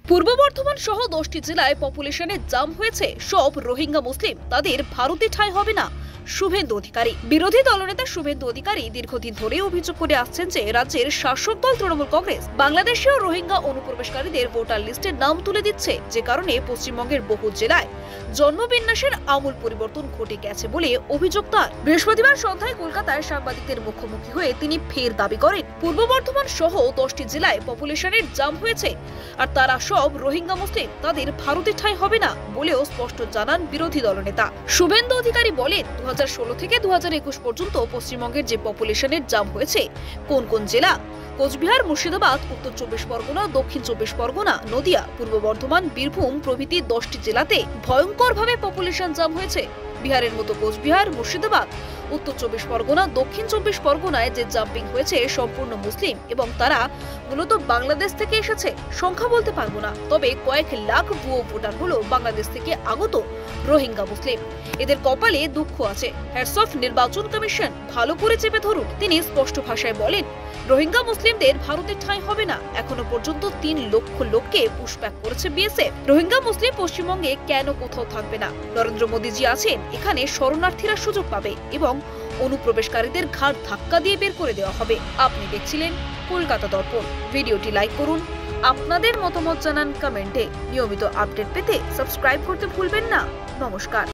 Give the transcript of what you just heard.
পূর্ব বর্ধমান সহ 10টি জেলায় পপুলেশনে জাম হয়েছে সব রোহিঙ্গা মুসলিম, তাদের ভারতে ঠাঁই হবে না। শুভেন্দু অধিকারী। বিরোধী দলনেতা শুভেন্দু অধিকারী দীর্ঘদিন ধরে অভিযোগ করে আসছেন যে রাজ্যের শাসক দল তৃণমূল কংগ্রেস বাংলাদেশীয় রোহিঙ্গা অনুপ্রবেশকারীদের ভোটার লিস্টে নাম তুলে দিচ্ছে, যে কারণে পশ্চিমবঙ্গের বহু জেলায় জন্মবিন্যাসের আমূল পরিবর্তন ঘটে গেছে বলে অভিযোগ তার। বৃহস্পতিবার সন্ধ্যায় কলকাতায় সাংবাদিকদের মুখোমুখি হয়ে তিনি ফের দাবি করেন পূর্ব বর্ধমান সহ 10টি জেলায় পপুলেশনের জাম হয়েছে আর তারা সব রোহিঙ্গা মুসলিম, তাদের ভারতে ঠাঁই হবে না বলেও স্পষ্ট জানান বিরোধী দলনেতা। শুভেন্দু অধিকারী বলেন 2016 থেকে 2021 পর্যন্ত পশ্চিমবঙ্গের যে পপুলেশনের জাম হয়েছে কোন কোন জেলা, কোচবিহার, মুর্শিদাবাদ, উত্তর 24 পরগনা, দক্ষিণ 24 পরগনা, নদিয়া, পূর্ব বর্ধমান, বীরভূম প্রভৃতি 10টি জেলাতে ভয়ঙ্করভাবে পপুলেশন জাম হয়েছে। বিহারের মতো কোচবিহার, মুর্শিদাবাদ, উত্তর 24 পরগনা, দক্ষিণ 24 পরগনায় যে জাম্পিং হয়েছে সম্পূর্ণ মুসলিম এবং তারা মূলত বাংলাদেশ থেকে এসেছে। সংখ্যা বলতে পারবো না, তবে কয়েক লাখ ভুয়ো ভোটার হলো বাংলাদেশ থেকে আগত রোহিঙ্গা মুসলিম। এদের কপালে দুঃখ আছে। হেডস অফ নির্বাচন কমিশন ভালো করে চেপে ধরুন। তিনি স্পষ্ট ভাষায় বলেন রোহিঙ্গা মুসলিমদের ভারতে ঠাঁই হবে না। এখনো পর্যন্ত 3 লক্ষ লোককে পুশব্যাক করেছে বিএসএফ। রোহিঙ্গা মুসলিম পশ্চিমবঙ্গে কেন কোথাও থাকবে না? নরেন্দ্র মোদীজি আছেন এখানে, শরণার্থীরা সুযোগ পাবে এবং অনুপ্রবেশকারীদের ঘাড় ধাক্কা দিয়ে বের করে দেওয়া হবে। আপনি দেখছিলেন কলকাতা দর্পণ। ভিডিওটি লাইক করুন, আপনাদের মতামত জানান কমেন্টে। নিয়মিত আপডেট পেতে সাবস্ক্রাইব করতে ভুলবেন না। নমস্কার।